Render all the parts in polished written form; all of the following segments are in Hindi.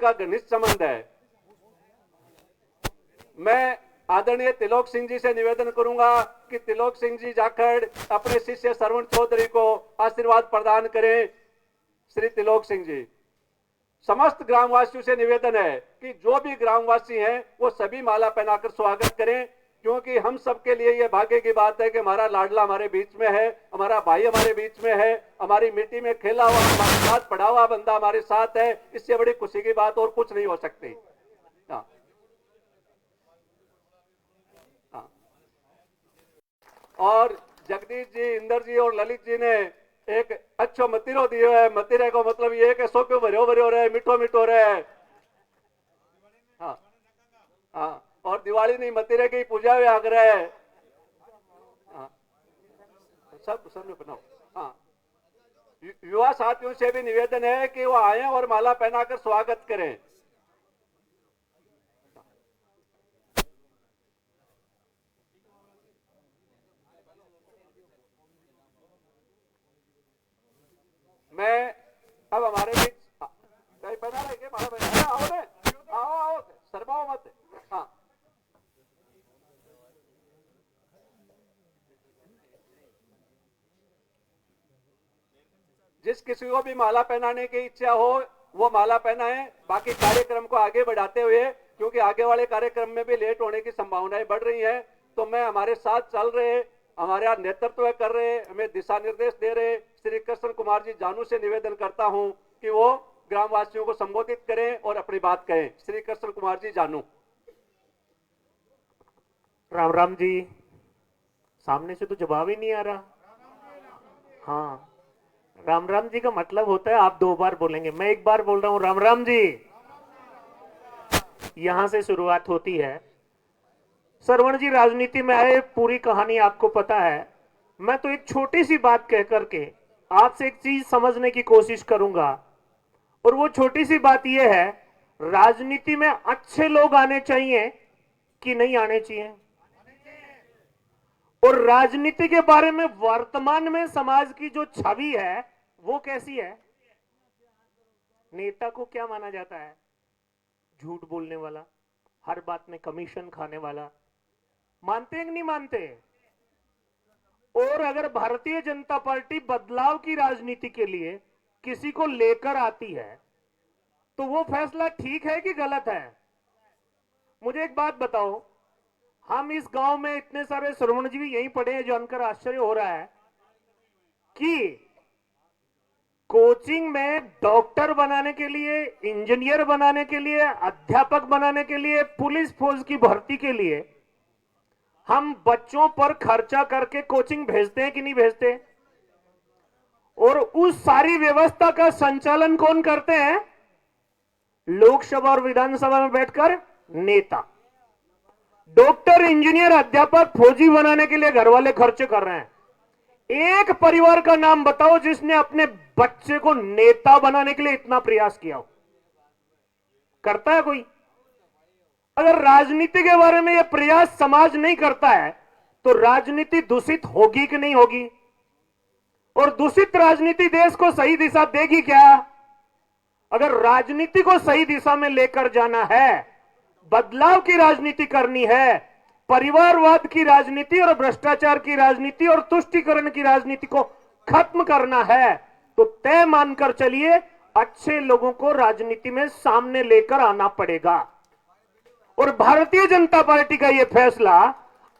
इनका घनिष्ठ संबंध है। मैं आदरणीय तिलोक सिंह जी से निवेदन करूंगा कि तिलोक सिंह जी जाखड़ अपने शिष्य श्रवण चौधरी को आशीर्वाद प्रदान करें। श्री तिलोक सिंह जी, समस्त ग्रामवासियों से निवेदन है कि जो भी ग्रामवासी हैं वो सभी माला पहनाकर स्वागत करें, क्योंकि हम सबके लिए ये भाग्य की बात है कि हमारा लाडला हमारे बीच में है, हमारा भाई हमारे बीच में है, हमारी मिट्टी में खेला हुआ हमारे साथ पड़ा हुआ बंदा हमारे साथ है। इससे बड़ी खुशी की बात और कुछ नहीं हो सकती। और जगदीश जी, इंदर जी और ललित जी ने एक अच्छो मतीरो दियो है। मतीरे को मतलब ये है कि सो क्यों भरियो भरियो रहे, मिठो मिठो रहे। हाँ हाँ, और दिवाली नहीं मतीरे की पूजा भी आग्रह है। हाँ, सब सब में बनाओ। हाँ, युवा साथियों से भी निवेदन है कि वो आए और माला पहनाकर स्वागत करें। मैं अब हमारे बीच कहीं बना रहे माला पहना, आओ ने, आओ आओ, शर्माओ मत। हाँ, जिस किसी को भी माला पहनाने की इच्छा हो वो माला पहनाएं। बाकी कार्यक्रम को आगे बढ़ाते हुए, क्योंकि आगे वाले कार्यक्रम में भी लेट होने की संभावनाएं बढ़ रही हैं, तो मैं हमारे साथ चल रहे, हमारा नेतृत्व कर रहे, हमें दिशा निर्देश दे रहे श्री कृष्ण कुमार जी जानू से निवेदन करता हूं कि वो ग्रामवासियों को संबोधित करें और अपनी बात कहें। श्री कृष्ण कुमार जी जानू। राम राम जी। सामने से तो जवाब ही नहीं आ रहा। हाँ, राम राम जी का मतलब होता है आप 2 बार बोलेंगे, मैं 1 बार बोल रहा हूं राम राम जी। यहां से शुरुआत होती है। श्रवण जी राजनीति में आए, पूरी कहानी आपको पता है। मैं तो एक छोटी सी बात कह करके आपसे एक चीज समझने की कोशिश करूंगा, और वो छोटी सी बात यह है, राजनीति में अच्छे लोग आने चाहिए कि नहीं आने चाहिए, और राजनीति के बारे में वर्तमान में समाज की जो छवि है वो कैसी है। नेता को क्या माना जाता है? झूठ बोलने वाला, हर बात में कमीशन खाने वाला। मानते हैं कि नहीं मानते? और अगर भारतीय जनता पार्टी बदलाव की राजनीति के लिए किसी को लेकर आती है तो वो फैसला ठीक है कि गलत है? मुझे एक बात बताओ, हम इस गांव में इतने सारे श्रवणजीवी यहीं पड़े हैं, जानकर आश्चर्य हो रहा है कि कोचिंग में डॉक्टर बनाने के लिए, इंजीनियर बनाने के लिए, अध्यापक बनाने के लिए, पुलिस फोर्स की भर्ती के लिए हम बच्चों पर खर्चा करके कोचिंग भेजते हैं कि नहीं भेजते? और उस सारी व्यवस्था का संचालन कौन करते हैं? लोकसभा और विधानसभा में बैठकर नेता। डॉक्टर, इंजीनियर, अध्यापक, फौजी बनाने के लिए घर वाले खर्चे कर रहे हैं। एक परिवार का नाम बताओ जिसने अपने बच्चे को नेता बनाने के लिए इतना प्रयास किया हो? करता है कोई? अगर राजनीति के बारे में यह प्रयास समाज नहीं करता है तो राजनीति दूषित होगी कि नहीं होगी? और दूषित राजनीति देश को सही दिशा देगी क्या? अगर राजनीति को सही दिशा में लेकर जाना है, बदलाव की राजनीति करनी है, परिवारवाद की राजनीति और भ्रष्टाचार की राजनीति और तुष्टीकरण की राजनीति को खत्म करना है, तो तय मानकर चलिए, अच्छे लोगों को राजनीति में सामने लेकर आना पड़ेगा। और भारतीय जनता पार्टी का यह फैसला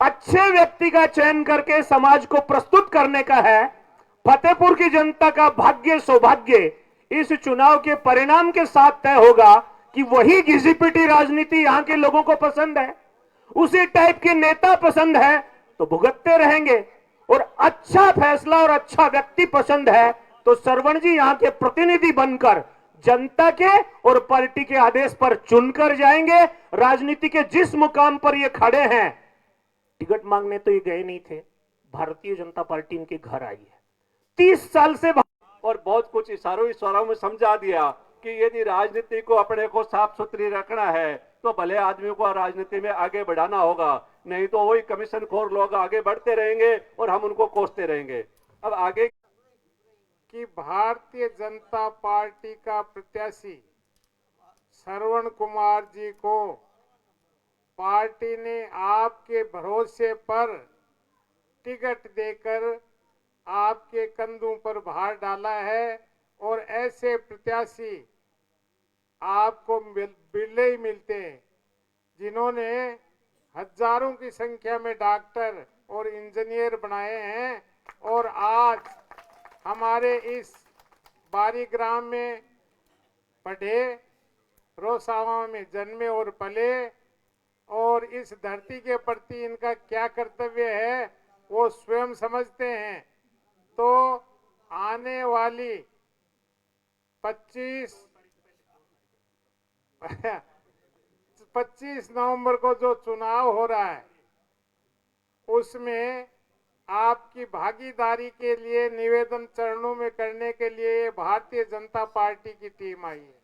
अच्छे व्यक्ति का चयन करके समाज को प्रस्तुत करने का है। फतेहपुर की जनता का भाग्य, सौभाग्य इस चुनाव के परिणाम के साथ तय होगा कि वही घिसी-पिटी राजनीति यहां के लोगों को पसंद है, उसी टाइप के नेता पसंद है तो भुगतते रहेंगे, और अच्छा फैसला और अच्छा व्यक्ति पसंद है तो श्रवण जी यहां के प्रतिनिधि बनकर जनता के और पार्टी के आदेश पर चुनकर जाएंगे। राजनीति के जिस मुकाम पर ये खड़े हैं, टिकट मांगने तो ये गए नहीं थे, भारतीय जनता पार्टी इनके घर आई है 30 साल से। और बहुत कुछ इशारों में समझा दिया कि यदि राजनीति को अपने को साफ सुथरी रखना है तो भले आदमी को राजनीति में आगे बढ़ाना होगा, नहीं तो वही कमीशन खोर लोग आगे बढ़ते रहेंगे और हम उनको कोसते रहेंगे। अब आगे कि भारतीय जनता पार्टी का प्रत्याशी श्रवण कुमार जी को पार्टी ने आपके भरोसे पर टिकट देकर आपके कंधों पर भार डाला है और ऐसे प्रत्याशी आपको बिरले ही मिलते हैं जिन्होंने हजारों की संख्या में डॉक्टर और इंजीनियर बनाए हैं और आज हमारे इस बारी ग्राम में पढ़े, रोसावा में जन्मे और पले और इस धरती के प्रति इनका क्या कर्तव्य है वो स्वयं समझते हैं। तो आने वाली 25 नवंबर को जो चुनाव हो रहा है उसमें आपकी भागीदारी के लिए निवेदन चरणों में करने के लिए भारतीय जनता पार्टी की टीम आई है।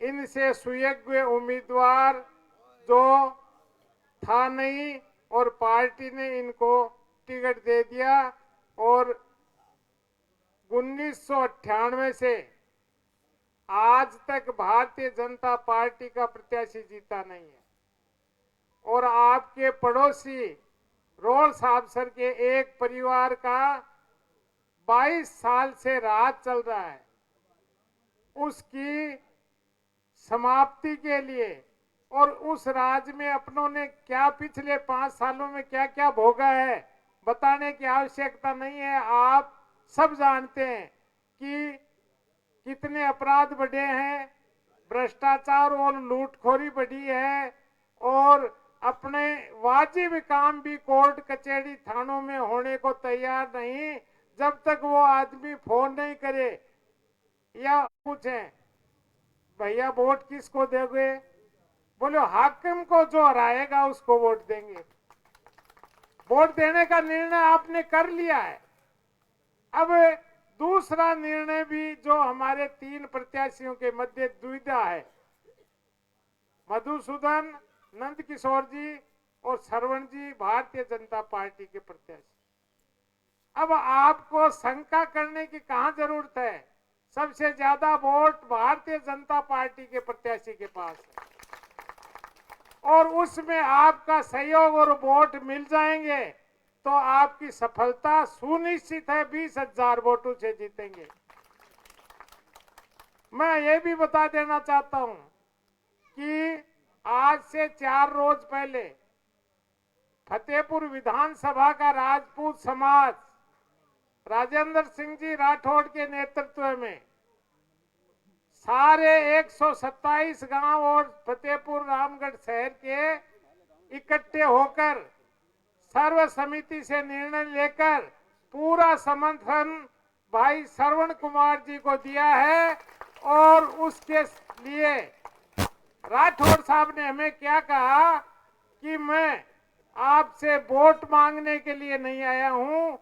इनसे सुयोग्य उम्मीदवार जो था नहीं और पार्टी ने इनको टिकट दे दिया और 1998 से आज तक भारतीय जनता पार्टी का प्रत्याशी जीता नहीं है और आपके पड़ोसी रोल साहब सर के एक परिवार का 22 साल से राज चल रहा है। उसकी समाप्ति के लिए और उस राज में अपनों ने क्या पिछले 5 सालों में क्या क्या भोगा है बताने की आवश्यकता नहीं है। आप सब जानते हैं कि कितने अपराध बढ़े हैं, भ्रष्टाचार और लूटखोरी बढ़ी है और अपने वाजिब काम भी कोर्ट कचहरी थानों में होने को तैयार नहीं जब तक वो आदमी फोन नहीं करे या पूछे भैया वोट किसको दोगे, बोलो हाकिम को जो हराएगा उसको वोट देंगे। वोट देने का निर्णय आपने कर लिया है। अब दूसरा निर्णय भी जो हमारे 3 प्रत्याशियों के मध्य दुविधा है, मधुसूदन, नंद किशोर जी और श्रवण जी भारतीय जनता पार्टी के प्रत्याशी। अब आपको शंका करने की कहां जरूरत है, सबसे ज्यादा वोट भारतीय जनता पार्टी के प्रत्याशी के पास है और उसमें आपका सहयोग और वोट मिल जाएंगे तो आपकी सफलता सुनिश्चित है। 20,000 वोटों से जीतेंगे। मैं ये भी बता देना चाहता हूं कि आज से 4 रोज पहले फतेहपुर विधानसभा का राजपूत समाज राजेंद्र सिंह जी राठौड़ के नेतृत्व में सारे 127 गांव और फतेहपुर रामगढ़ शहर के इकट्ठे होकर सर्व समिति से निर्णय लेकर पूरा समर्थन भाई श्रवण कुमार जी को दिया है और उसके लिए राठौड़ साहब ने हमें क्या कहा कि मैं आपसे वोट मांगने के लिए नहीं आया हूं।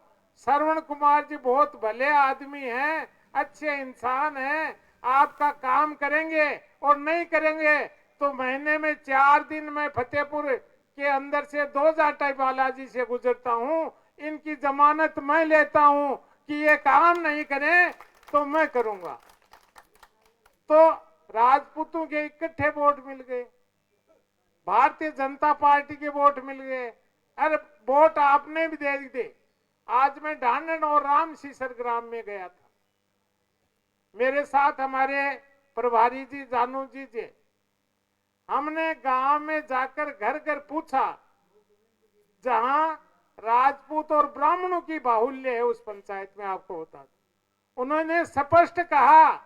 श्रवण कुमार जी बहुत भले आदमी हैं, अच्छे इंसान हैं, आपका काम करेंगे और नहीं करेंगे तो महीने में 4 दिन मैं फतेहपुर के अंदर से 2 जाटा बालाजी से गुजरता हूं, इनकी जमानत मैं लेता हूं कि ये काम नहीं करें तो मैं करूंगा। तो राजपूतों के इकट्ठे वोट मिल गए, भारतीय जनता पार्टी के वोट मिल गए। अरे वोट आपने भी दे दी। आज मैं ढांडन और राम सीसर ग्राम में गया था, मेरे साथ हमारे प्रभारी जी जानू जी थे। हमने गांव में जाकर घर घर पूछा, जहां राजपूत और ब्राह्मणों की बाहुल्य है उस पंचायत में, आपको बता दूं उन्होंने स्पष्ट कहा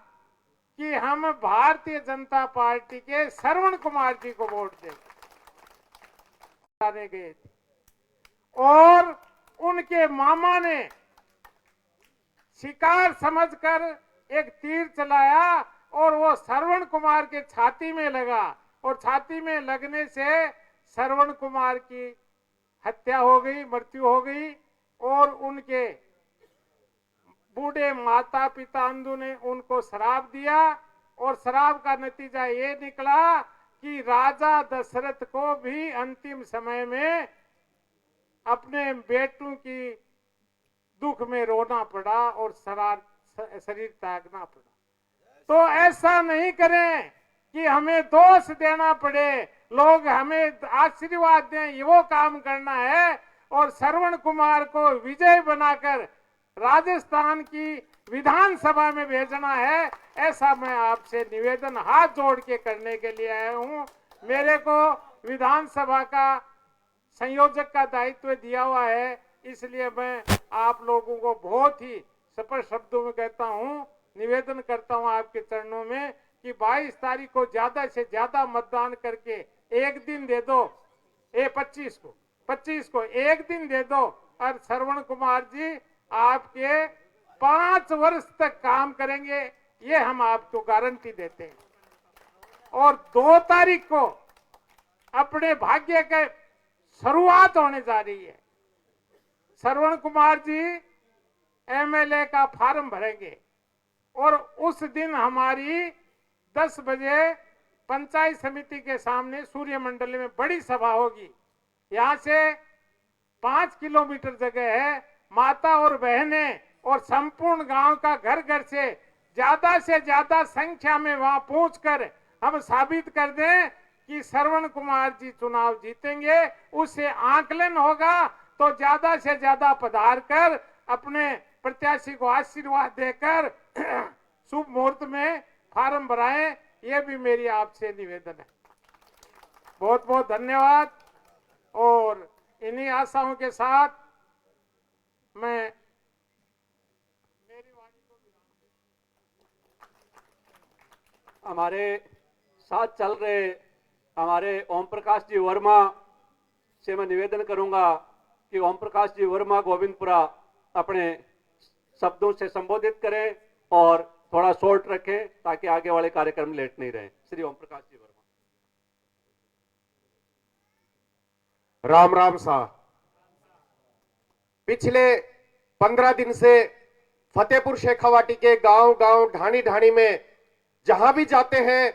कि हम भारतीय जनता पार्टी के श्रवण कुमार जी को वोट देने गए थे और उनके मामा ने शिकार समझकर एक तीर चलाया और वो श्रवण कुमार के छाती में लगा और छाती में लगने से श्रवण कुमार की हत्या हो गई, मृत्यु हो गई और उनके बूढ़े माता पिता अंधु ने उनको श्राप दिया और श्राप का नतीजा ये निकला कि राजा दशरथ को भी अंतिम समय में अपने बेटों की दुख में रोना पड़ा और शरीर त्यागना पड़ा। तो ऐसा नहीं करें, कि हमें दोष देना पड़े, लोग हमें आशीर्वाद दें, ये वो काम करना है और श्रवण कुमार को विजय बनाकर राजस्थान की विधानसभा में भेजना है, ऐसा मैं आपसे निवेदन हाथ जोड़ के करने के लिए आया हूं। मेरे को विधानसभा का संयोजक का दायित्व दिया हुआ है, इसलिए मैं आप लोगों को बहुत ही स्पष्ट शब्दों में कहता हूं, निवेदन करता हूं आपके चरणों में कि 22 तारीख को ज्यादा से ज्यादा मतदान करके एक दिन दे दो, 25 को एक दिन दे दो और श्रवण कुमार जी आपके 5 वर्ष तक काम करेंगे, ये हम आपको गारंटी देते हैं। और 2 तारीख को अपने भाग्य के शुरुआत होने जा रही है। श्रवण कुमार जी एमएलए का फॉर्म भरेंगे और उस दिन हमारी 10 बजे पंचायत समिति के सामने सूर्य मंडल में बड़ी सभा होगी। यहाँ से 5 किलोमीटर जगह है। माता और बहनें और संपूर्ण गांव का घर घर से ज्यादा संख्या में वहां पहुंचकर हम साबित कर दें कि श्रवण कुमार जी चुनाव जीतेंगे। उससे आकलन होगा तो ज्यादा से ज्यादा पधार कर अपने प्रत्याशी को आशीर्वाद देकर शुभ मुहूर्त में फार्म भराएं, ये भी मेरी आपसे निवेदन है। बहुत बहुत धन्यवाद। और इन्हीं आशाओं के साथ मैं हमारे साथ चल रहे हमारे ओम प्रकाश जी वर्मा से मैं निवेदन करूंगा कि ओम प्रकाश जी वर्मा गोविंदपुरा अपने शब्दों से संबोधित करें और थोड़ा शॉर्ट रखें ताकि आगे वाले कार्यक्रम लेट नहीं रहे। श्री ओम प्रकाश जी वर्मा। राम राम साहब। पिछले 15 दिन से फतेहपुर शेखावाटी के गांव गांव ढाणी ढाणी में जहां भी जाते हैं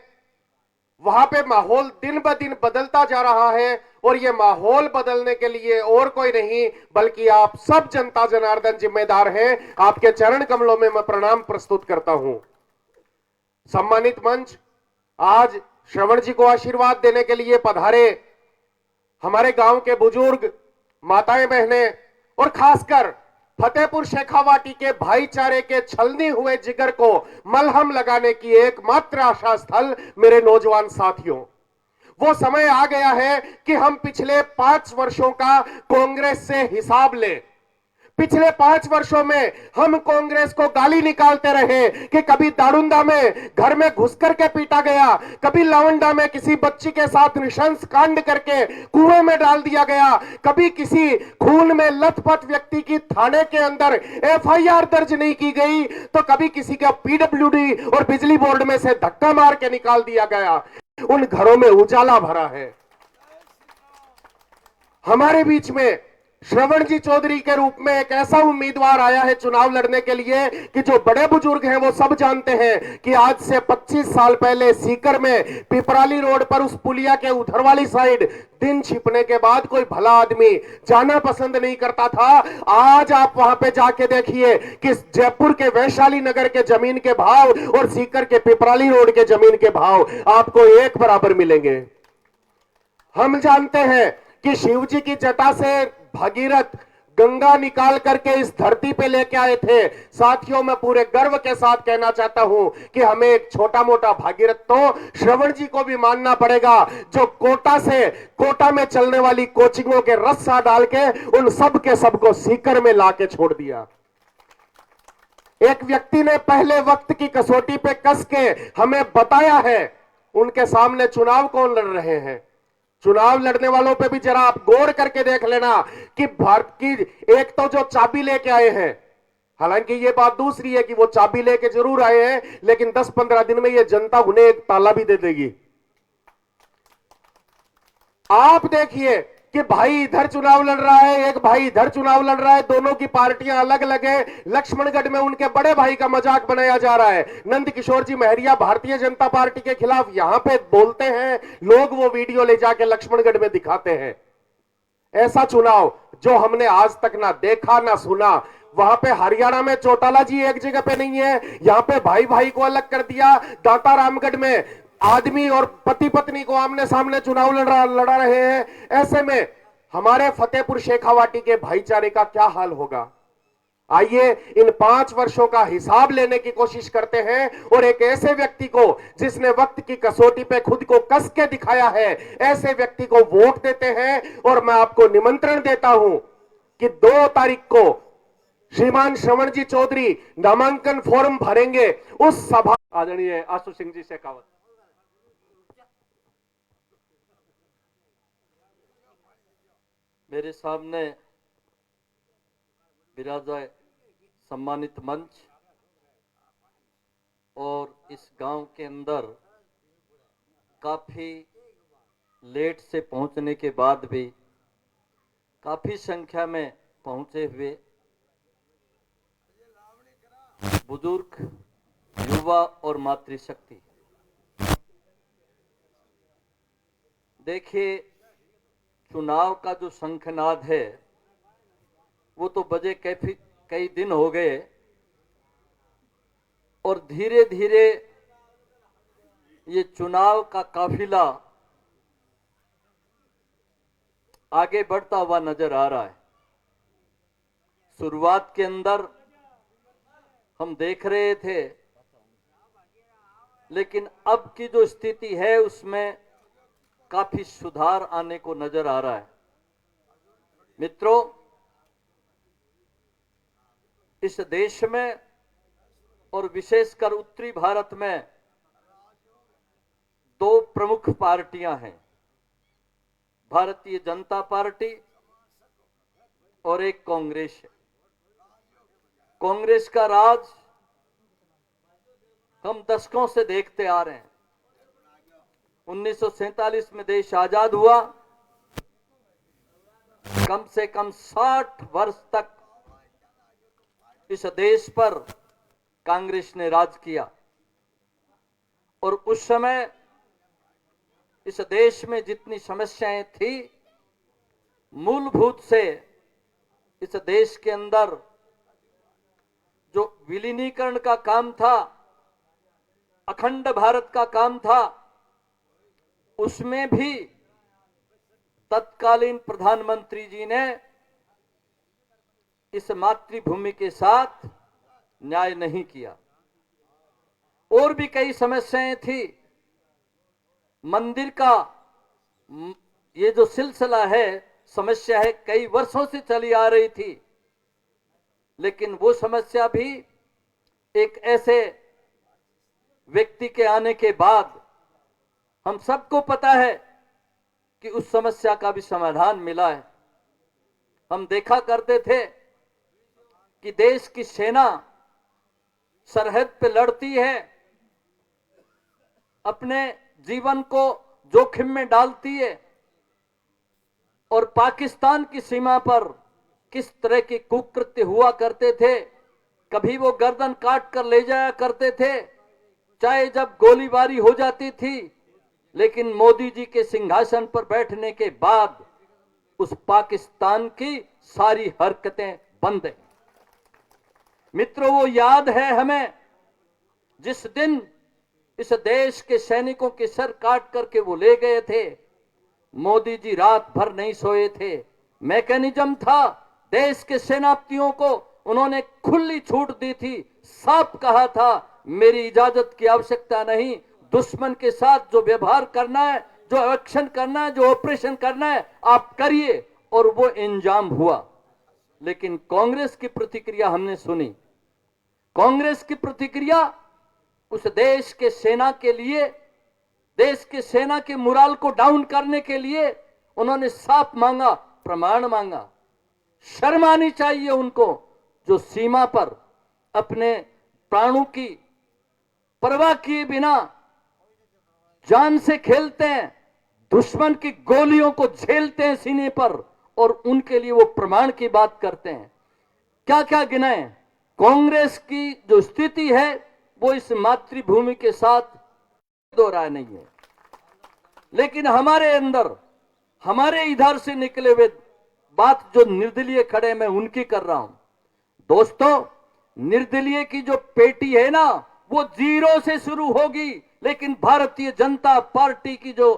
वहां पे माहौल दिन ब दिन बदलता जा रहा है और ये माहौल बदलने के लिए और कोई नहीं बल्कि आप सब जनता जनार्दन जिम्मेदार हैं। आपके चरण कमलों में मैं प्रणाम प्रस्तुत करता हूं। सम्मानित मंच, आज श्रवण जी को आशीर्वाद देने के लिए पधारे हमारे गांव के बुजुर्ग, माताएं, बहनें और खासकर फतेहपुर शेखावाटी के भाईचारे के छलनी हुए जिगर को मलहम लगाने की एकमात्र आशा स्थल मेरे नौजवान साथियों, वो समय आ गया है कि हम पिछले 5 वर्षों का कांग्रेस से हिसाब लें। पिछले 5 वर्षों में हम कांग्रेस को गाली निकालते रहे कि कभी दारुंदा में घर में घुस करके पीटा गया, कभी लवंडा में किसी बच्ची के साथ नृशंस कांड करके कुएं में डाल दिया गया, कभी किसी खून में लथपथ व्यक्ति की थाने के अंदर एफआईआर दर्ज नहीं की गई, तो कभी किसी का पीडब्ल्यूडी और बिजली बोर्ड में से धक्का मार के निकाल दिया गया। उन घरों में उजाला भरा है। हमारे बीच में श्रवण जी चौधरी के रूप में एक ऐसा उम्मीदवार आया है चुनाव लड़ने के लिए कि जो बड़े बुजुर्ग हैं वो सब जानते हैं कि आज से 25 साल पहले सीकर में पिपराली रोड पर उस पुलिया के उधर वाली साइड दिन छिपने के बाद कोई भला आदमी जाना पसंद नहीं करता था। आज आप वहां पे जाके देखिए कि जयपुर के वैशाली नगर के जमीन के भाव और सीकर के पिपराली रोड के जमीन के भाव आपको एक बराबर मिलेंगे। हम जानते हैं कि शिव जी की जटा से भगीरथ गंगा निकाल करके इस धरती पे लेके आए थे। साथियों, मैं पूरे गर्व के साथ कहना चाहता हूं कि हमें एक छोटा मोटा भागीरथ तो श्रवण जी को भी मानना पड़ेगा, जो कोटा से कोटा में चलने वाली कोचिंगों के रस्सा डाल के उन सब के सबको सीकर में लाके छोड़ दिया। एक व्यक्ति ने पहले वक्त की कसौटी पे कस के हमें बताया है उनके सामने चुनाव कौन लड़ रहे हैं। चुनाव लड़ने वालों पे भी जरा आप गौर करके देख लेना कि भारत की एक तो जो चाबी लेके आए हैं, हालांकि ये बात दूसरी है कि वो चाबी लेके जरूर आए हैं, लेकिन 10-15 दिन में ये जनता उन्हें एक ताला भी दे देगी। आप देखिए कि भाई इधर चुनाव लड़ रहा है, एक भाई इधर चुनाव लड़ रहा है, दोनों की पार्टियां अलग अलग है। लक्ष्मणगढ़ में उनके बड़े भाई का मजाक बनाया जा रहा है। नंद किशोर जी महरिया भारतीय जनता पार्टी के खिलाफ यहां पे बोलते हैं, लोग वो वीडियो ले जाके लक्ष्मणगढ़ में दिखाते हैं। ऐसा चुनाव जो हमने आज तक ना देखा ना सुना। वहां पे हरियाणा में चौटाला जी एक जगह पे नहीं है, यहां पे भाई भाई को अलग कर दिया। दाता रामगढ़ में आदमी और पति पत्नी को आमने सामने चुनाव लड़ा रहे हैं। ऐसे में हमारे फतेहपुर शेखावाटी के भाईचारे का क्या हाल होगा? आइए इन 5 वर्षों का हिसाब लेने की कोशिश करते हैं और एक ऐसे व्यक्ति को जिसने वक्त की कसौटी पे खुद को कस के दिखाया है, ऐसे व्यक्ति को वोट देते हैं। और मैं आपको निमंत्रण देता हूं कि 2 तारीख को श्रीमान श्रवण जी चौधरी नामांकन फॉर्म भरेंगे। उस सभा आदरणीय आशु सिंह जी शेखावत। मेरे सामने विराजा सम्मानित मंच और इस गांव के अंदर काफी लेट से पहुंचने के बाद भी काफी संख्या में पहुंचे हुए बुजुर्ग, युवा और मातृशक्ति, देखिए चुनाव का जो शंखनाद है वो तो बजे कई दिन हो गए और धीरे धीरे ये चुनाव का काफिला आगे बढ़ता हुआ नजर आ रहा है। शुरुआत के अंदर हम देख रहे थे, लेकिन अब की जो स्थिति है उसमें काफी सुधार आने को नजर आ रहा है। मित्रों, इस देश में और विशेषकर उत्तरी भारत में 2 प्रमुख पार्टियां हैं, भारतीय जनता पार्टी और एक कांग्रेस है। कांग्रेस का राज हम दशकों से देखते आ रहे हैं। 1947 में देश आजाद हुआ, कम से कम 60 वर्ष तक इस देश पर कांग्रेस ने राज किया और उस समय इस देश में जितनी समस्याएं थी, मूलभूत से इस देश के अंदर जो विलीनीकरण का काम था, अखंड भारत का काम था, उसमें भी तत्कालीन प्रधानमंत्री जी ने इस मातृभूमि के साथ न्याय नहीं किया। और भी कई समस्याएं थी। मंदिर का ये जो सिलसिला है, समस्या है, कई वर्षों से चली आ रही थी, लेकिन वो समस्या भी एक ऐसे व्यक्ति के आने के बाद हम सबको पता है कि उस समस्या का भी समाधान मिला है। हम देखा करते थे कि देश की सेना सरहद पे लड़ती है, अपने जीवन को जोखिम में डालती है, और पाकिस्तान की सीमा पर किस तरह के कुकृत्य हुआ करते थे। कभी वो गर्दन काट कर ले जाया करते थे, चाहे जब गोलीबारी हो जाती थी, लेकिन मोदी जी के सिंहासन पर बैठने के बाद उस पाकिस्तान की सारी हरकतें बंद हैं। मित्रों, वो याद है हमें जिस दिन इस देश के सैनिकों के सर काट करके वो ले गए थे। मोदी जी रात भर नहीं सोए थे। मैकेनिज्म था, देश के सेनापतियों को उन्होंने खुली छूट दी थी। साफ कहा था, मेरी इजाजत की आवश्यकता नहीं, दुश्मन के साथ जो व्यवहार करना है, जो एक्शन करना है, जो ऑपरेशन करना है, आप करिए। और वो इंजाम हुआ। लेकिन कांग्रेस की प्रतिक्रिया हमने सुनी। कांग्रेस की प्रतिक्रिया उस देश के सेना के लिए, देश के सेना के मुराल को डाउन करने के लिए उन्होंने साफ मांगा, प्रमाण मांगा। शर्म आनी चाहिए उनको, जो सीमा पर अपने प्राणों की परवाह किए बिना जान से खेलते हैं, दुश्मन की गोलियों को झेलते हैं सीने पर, और उनके लिए वो प्रमाण की बात करते हैं। क्या क्या गिनाए। कांग्रेस की जो स्थिति है वो इस मातृभूमि के साथ दो राय नहीं है। लेकिन हमारे अंदर, हमारे इधर से निकले हुए बात जो निर्दलीय खड़े मैं उनकी कर रहा हूं। दोस्तों, निर्दलीय की जो पेटी है ना, वो 0 से शुरू होगी। लेकिन भारतीय जनता पार्टी की जो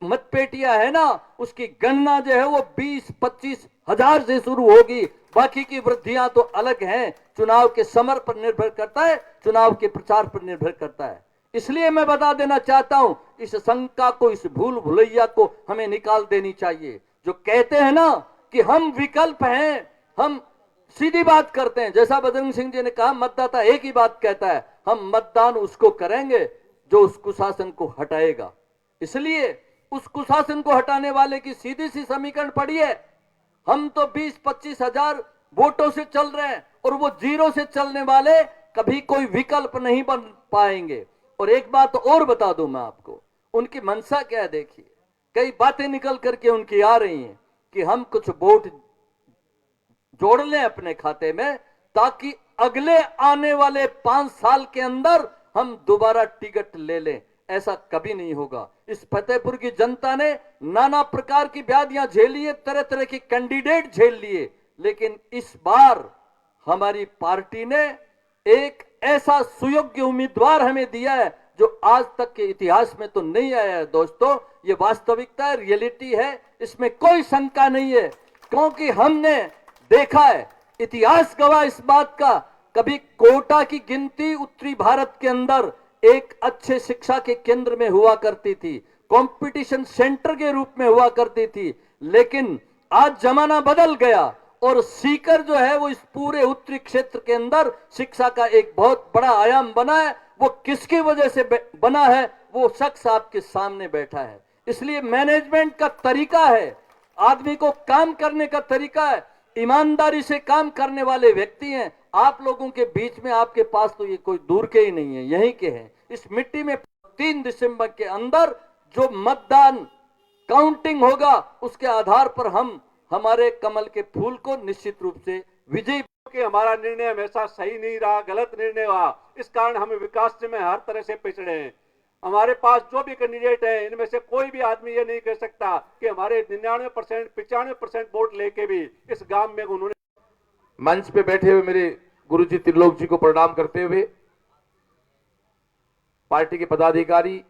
मतपेटियां है ना, उसकी गणना जो है वो 20-25 हजार से शुरू होगी। बाकी की वृद्धियां तो अलग हैं, चुनाव के समर पर निर्भर करता है, चुनाव के प्रचार पर निर्भर करता है। इसलिए मैं बता देना चाहता हूं, इस शंका को, इस भूल भुलैया को हमें निकाल देनी चाहिए। जो कहते हैं ना कि हम विकल्प हैं, हम सीधी बात करते हैं। जैसा बजरंग सिंह जी ने कहा, मतदाता एक ही बात कहता है, हम मतदान उसको करेंगे जो उस कुशासन को हटाएगा। इसलिए उस कुशासन को हटाने वाले की सीधी सी समीकरण पड़ी है। हम तो 20-25 हजार वोटों से चल रहे हैं और वो जीरो से चलने वाले कभी कोई विकल्प नहीं बन पाएंगे। और एक बात और बता दूं मैं आपको, उनकी मंशा क्या है। देखिए, कई बातें निकल करके उनकी आ रही हैं कि हम कुछ वोट जोड़ लें अपने खाते में, ताकि अगले आने वाले 5 साल के अंदर हम दोबारा टिकट ले लें। ऐसा कभी नहीं होगा। इस फतेहपुर की जनता ने नाना प्रकार की व्याधियां झेली है, तरह तरह के कैंडिडेट झेल लिए, लेकिन इस बार हमारी पार्टी ने एक ऐसा सुयोग्य उम्मीदवार हमें दिया है जो आज तक के इतिहास में तो नहीं आया है। दोस्तों, ये वास्तविकता है, रियलिटी है, इसमें कोई शंका नहीं है। क्योंकि हमने देखा है, इतिहास गवाह इस बात का, कभी कोटा की गिनती उत्तरी भारत के अंदर एक अच्छे शिक्षा के केंद्र में हुआ करती थी, कंपटीशन सेंटर के रूप में हुआ करती थी, लेकिन आज जमाना बदल गया और सीकर जो है वो इस पूरे उत्तरी क्षेत्र के अंदर शिक्षा का एक बहुत बड़ा आयाम बना है। वो किसकी वजह से बना है, वो शख्स आपके सामने बैठा है। इसलिए मैनेजमेंट का तरीका है, आदमी को काम करने का तरीका है, ईमानदारी से काम करने वाले व्यक्ति हैं। आप लोगों के बीच में, आपके पास तो ये कोई दूर के ही नहीं है, यहीं के हैं। इस मिट्टी में 3 दिसंबर के अंदर जो मतदान काउंटिंग होगा, उसके आधार पर हम हमारे कमल के फूल को निश्चित रूप से विजयी। कि हमारा निर्णय हमेशा सही नहीं रहा, गलत निर्णय हुआ, इस कारण हम विकास में हर तरह से पिछड़े हैं। हमारे पास जो भी कैंडिडेट हैं, इनमें से कोई भी आदमी ये नहीं कह सकता कि हमारे 99%, 95% वोट लेके भी इस गांव में उन्होंने। मंच पे बैठे हुए मेरे गुरुजी त्रिलोक जी को प्रणाम करते हुए, पार्टी के पदाधिकारी,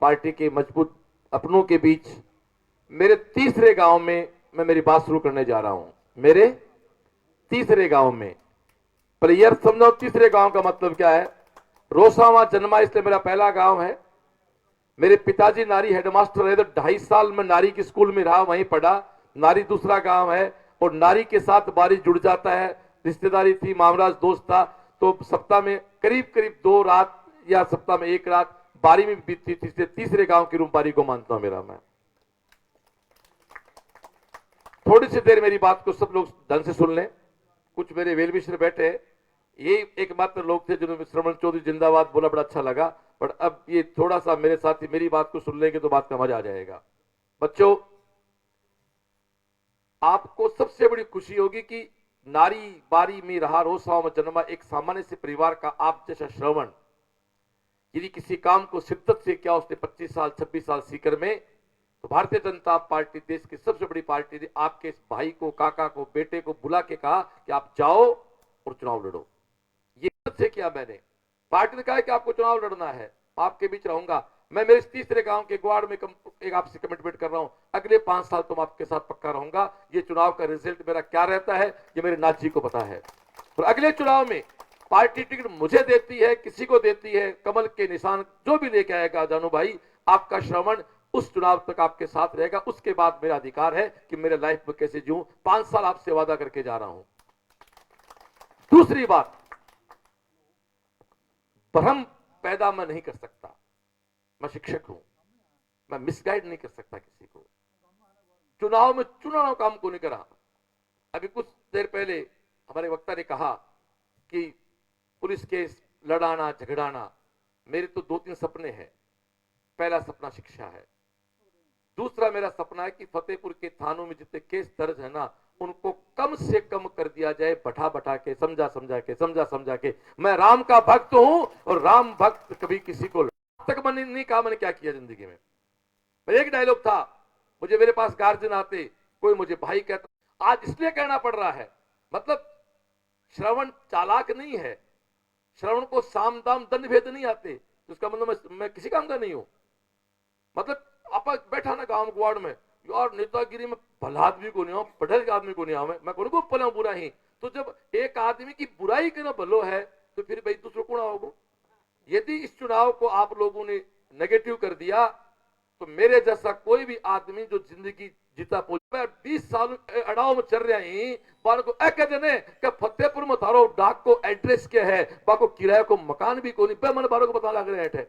पार्टी के मजबूत अपनों के बीच मेरे तीसरे गांव में मैं मेरी बात शुरू करने जा रहा हूं। मेरे तीसरे गांव में, पर यह समझो तीसरे गांव का मतलब क्या है। रोसा वहां जन्मा, इसलिए मेरा पहला गांव है। मेरे पिताजी नारी हेडमास्टर रहे, तो 2.5 साल में नारी के स्कूल में रहा, वहीं पढ़ा। नारी दूसरा गांव है और नारी के साथ बारिश जुड़ जाता है, रिश्तेदारी थी, मामराज दोस्त था, तो सप्ताह में करीब करीब 2 रात या सप्ताह में 1 रात बारी में बीतती थी। इसलिए तीसरे गांव की रूम बारी को मानता हूं मेरा मैं। थोड़ी सी देर मेरी बात को सब लोग ढंग से सुन लें। कुछ मेरे वेलविशर बैठे, ये एकमात्र लोग थे जिन्होंने श्रवण चौधरी जिंदाबाद बोला, बड़ा अच्छा लगा। पर अब ये थोड़ा सा मेरे साथी मेरी बात को सुन लेंगे तो बात का मजा आ जाएगा। बच्चों, आपको सबसे बड़ी खुशी होगी कि नारी बारी में रहा, रोसाओं में जन्मा एक सामान्य से परिवार का आप जैसा श्रवण यदि किसी काम को शिद्दत से किया उसने 25 साल 26 साल सीकर में, तो भारतीय जनता पार्टी देश की सबसे बड़ी पार्टी ने आपके इस भाई को, काका को, बेटे को बुला के कहा कि आप जाओ और चुनाव लड़ो। ये से किया मैंने, पार्टी ने कहा कि आपको चुनाव लड़ना है, आपके बीच रहूंगा मैं। मेरे इस तीसरे गांव के ग्वाड़ में एक आपसे कमिटमेंट कर रहा हूं, अगले 5 साल तुम आपके साथ पक्का रहूंगा। ये चुनाव का रिजल्ट मेरा क्या रहता है ये मेरे नाथ जी को पता है। और अगले चुनाव में पार्टी टिकट मुझे देती है, किसी को देती है, कमल के निशान जो भी लेके आएगा जानू भाई, आपका श्रवण उस चुनाव तक आपके साथ रहेगा। उसके बाद मेरा अधिकार है कि मेरे लाइफ में कैसे जीऊं। 5 साल आपसे वादा करके जा रहा हूं। दूसरी बात, भ्रम पैदा मैं नहीं कर सकता, मैं शिक्षक हूं, मैं मिसगाइड नहीं कर सकता किसी को। चुनाव में चुनाव काम को नहीं करा। अभी कुछ देर पहले हमारे वक्ता ने कहा कि पुलिस केस लड़ाना झगड़ाना, मेरे तो 2-3 सपने हैं। पहला सपना शिक्षा है, दूसरा मेरा सपना है कि फतेहपुर के थानों में जितने केस दर्ज है ना, उनको कम से कम कर दिया जाए, बैठा बैठा के, समझा समझा के। मैं राम का भक्त हूं और राम भक्त कभी किसी को तक मैंने नहीं कहा मैंने क्या किया जिंदगी में। एक डायलॉग था, मुझे मेरे पास गार्जियन आते, कोई मुझे भाई कहता, आज इसलिए कहना पड़ रहा है, मतलब श्रवण चालाक नहीं है, श्रवण को साम दाम दंड भेद नहीं आते। तो इसका मतलब मैं किसी काम का नहीं हूं। मतलब आप बैठा ना गांव गुआड़ में, यार नेतागिरी में भला आदमी को नहीं हो, पढ़े आदमी को नहीं हो, मैं को पला बुरा ही। तो जब एक आदमी की बुराई करना भलो है तो फिर भाई दूसरों को ना होगा। यदि इस चुनाव को आप लोगों ने नेगेटिव कर दिया तो मेरे जैसा कोई भी आदमी जो जिंदगी जीता 20 साल अड़ाव में चल रहा ही बार को कह देने कि फतेहपुर में थारो डाक को एड्रेस क्या है, बाको किराए को मकान भी को नहीं पे मन बारों को पता लग रहे हैं।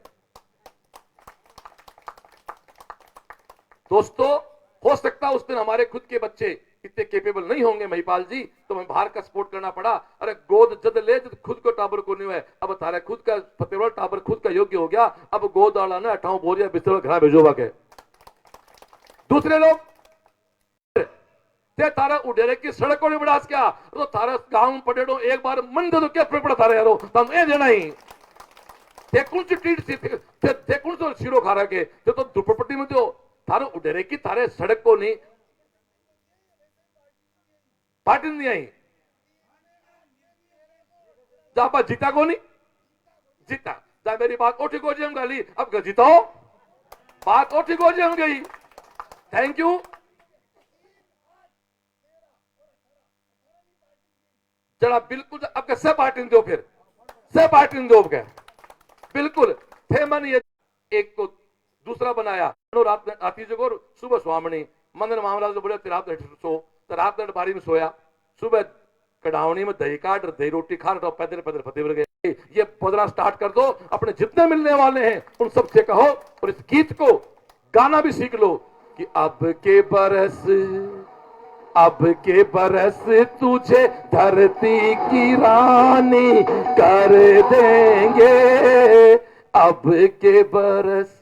दोस्तों हो सकता उस दिन हमारे खुद के बच्चे इतने केपेबल नहीं होंगे महिपाल जी, तो हमें बाहर का सपोर्ट करना पड़ा। अरे गोद जद ले जद खुद को टाबर को नहीं है, अब तारे खुद का फतेहपुर टाबर खुद का योग्य हो गया, अब गोद वाला ना अठाऊ बोरिया बिस्तर घर भेजोबा के। दूसरे लोग ते तारा उडेरे की सड़क को नहीं बढ़ा क्या, तो तारा गांव में पड़ेड़ो एक बार मन दे तो क्या फर्क पड़ा तारे यारो, तम ए देना ही ते कौन सी टीट सी ते कौन सा शिरो खा रहा के तो दुपट्टी में तो थारे उडेरे की तारे सड़क को नहीं पार्टी नहीं आई। जापा जीता को नहीं जीता जा, मेरी बात ओठी को जम गई, अब जीताओ बात ओठी को जम गई। Thank you. जरा बिल्कुल अब के सब पार्टी दो, फिर सब पार्टी दो के बिल्कुल थे मन। ये एक को दूसरा बनाया रात आती जगह सुबह स्वामणी मंदिर मामला जो बोले रात सो तो रात बारी में सोया, सुबह कढ़ावनी में दही काट दही रोटी खा रहा पैदल पैदल फतेहपुर गए। ये बदला स्टार्ट कर दो, अपने जितने मिलने वाले हैं उन सबसे कहो और इस गीत को गाना भी सीख लो कि अब के बरस तुझे धरती की रानी कर देंगे, अब के बरस